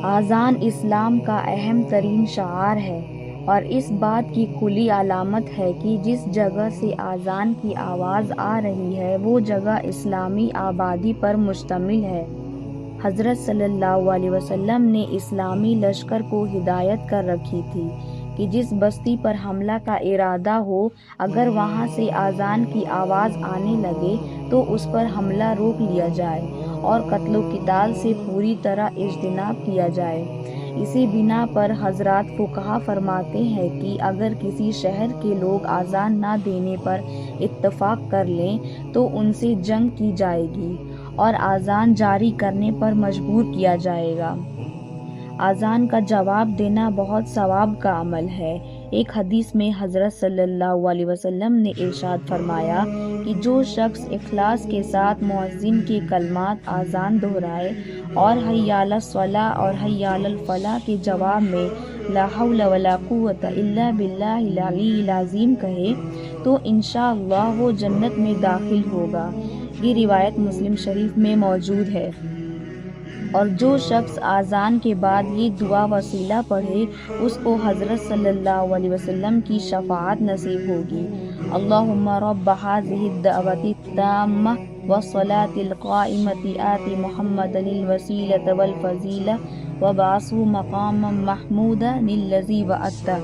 اذان اسلام کا اہم ترین شعار ہے اور اس بات کی کھلی علامت ہے کہ جس جگہ سے اذان کی آواز آ رہی ہے وہ جگہ اسلامی آبادی پر مشتمل ہے۔ حضرت صلی اللہ علیہ وسلم نے اسلامی لشکر کو ہدایت کر رکھی تھی کہ جس بستی پر حملہ کا ارادہ ہو، اگر وہاں سے اذان کی آواز آنے لگے تو اس پر حملہ روک لیا جائے اور قتل و قتال سے پوری طرح اجتناب کیا جائے۔ اسی بنا پر حضرات فقہا فرماتے ہیں کہ اگر کسی شہر کے لوگ اذان نہ دینے پر اتفاق کر لیں تو ان سے جنگ کی جائے گی اور اذان جاری کرنے پر مجبور کیا جائے گا۔ اذان کا جواب دینا بہت ثواب کا عمل ہے۔ ایک حدیث میں حضرت صلی اللہ علیہ وسلم نے ارشاد فرمایا کہ جو شخص اخلاص کے ساتھ مؤذن کے کلمات اذان دہرائے اور حی علی الصلاۃ اور حی علی الفلاح کے جواب میں لا حول ولا قوۃ الا باللہ العلی العظیم کہے تو انشاءاللہ وہ جنت میں داخل ہوگا۔ یہ روایت مسلم شریف میں موجود ہے۔ اور جو شخص اذان کے بعد یہ دعا وسیلہ پڑھے اس کو حضرت صلی اللہ علیہ وسلم کی شفاعت نصیب ہوگی۔ اللہم رب ھذہ الدعوۃ التامہ والصلاۃ القائمۃ آت محمدا الوسیلۃ والفضیلۃ وابعثہ مقاما محمودا الذی وعدتہ،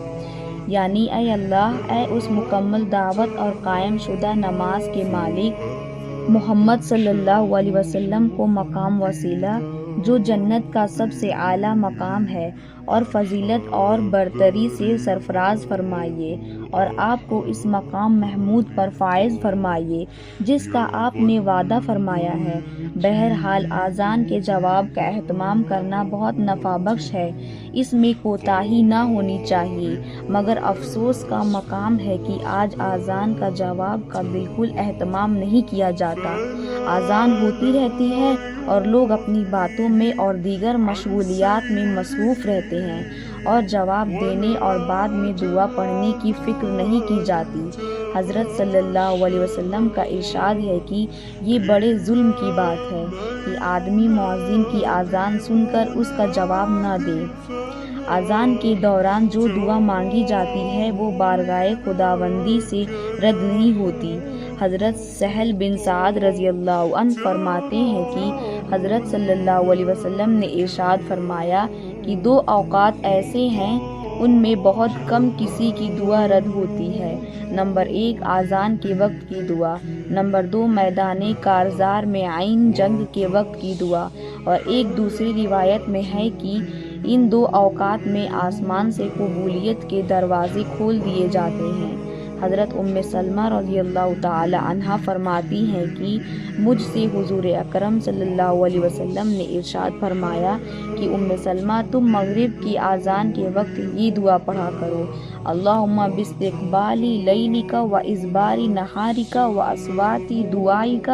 یعنی اے اللہ، اے اس مکمل دعوت اور قائم شدہ نماز کے مالک محمد صلی اللہ علیہ وسلم کو مقام وسیلہ جو جنت کا سب سے اعلیٰ مقام ہے اور فضیلت اور برتری سے سرفراز فرمائیے، اور آپ کو اس مقام محمود پر فائز فرمائیے جس کا آپ نے وعدہ فرمایا ہے۔ بہرحال اذان کے جواب کا اہتمام کرنا بہت نفع بخش ہے، اس میں کوتاہی نہ ہونی چاہیے، مگر افسوس کا مقام ہے کہ آج اذان کا جواب کا بالکل اہتمام نہیں کیا جاتا۔ اذان ہوتی رہتی ہے اور لوگ اپنی باتوں میں اور دیگر مشغولیات میں مصروف رہتے ہیں اور جواب دینے اور بعد میں دعا پڑھنے کی فکر نہیں کی جاتی۔ حضرت صلی اللہ علیہ وسلم کا ارشاد ہے کہ یہ بڑے ظلم کی بات ہے کہ آدمی مؤذن کی اذان سن کر اس کا جواب نہ دے۔ اذان کے دوران جو دعا مانگی جاتی ہے وہ بارگاہ خداوندی سے رد نہیں ہوتی۔ حضرت سہل بن سعد رضی اللہ عنہ فرماتے ہیں کہ حضرت صلی اللہ علیہ وسلم نے ارشاد فرمایا کہ دو اوقات ایسے ہیں ان میں بہت کم کسی کی دعا رد ہوتی ہے، نمبر 1 اذان کے وقت کی دعا، نمبر 2 میدان کارزار میں عین جنگ کے وقت کی دعا۔ اور ایک دوسری روایت میں ہے کہ ان دو اوقات میں آسمان سے قبولیت کے دروازے کھول دیے جاتے ہیں۔ حضرت سلمہ رضی اللہ تعالی عنہا فرماتی ہیں کہ مجھ سے حضور اکرم صلی اللہ علیہ وسلم نے ارشاد فرمایا کہ سلمہ تم مغرب کی اذان کے وقت یہ دعا پڑھا کرو: اللہم باستقبال لیلک و ادبار نہارک و اصوات دعائک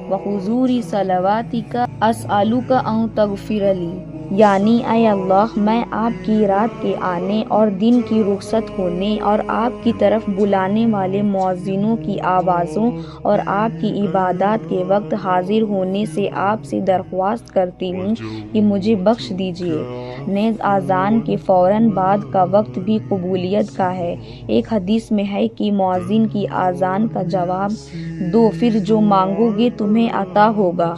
و حضور صلواتک اسألک ان تغفر لی، یعنی اے اللہ، میں آپ کی رات کے آنے اور دن کی رخصت ہونے اور آپ کی طرف بلانے والے مؤذنوں کی آوازوں اور آپ کی عبادات کے وقت حاضر ہونے سے آپ سے درخواست کرتی ہوں کہ مجھے بخش دیجیے۔ نیز اذان کے فوراً بعد کا وقت بھی قبولیت کا ہے۔ ایک حدیث میں ہے کہ مؤذن کی اذان کا جواب دو، پھر جو مانگو گے تمہیں عطا ہوگا۔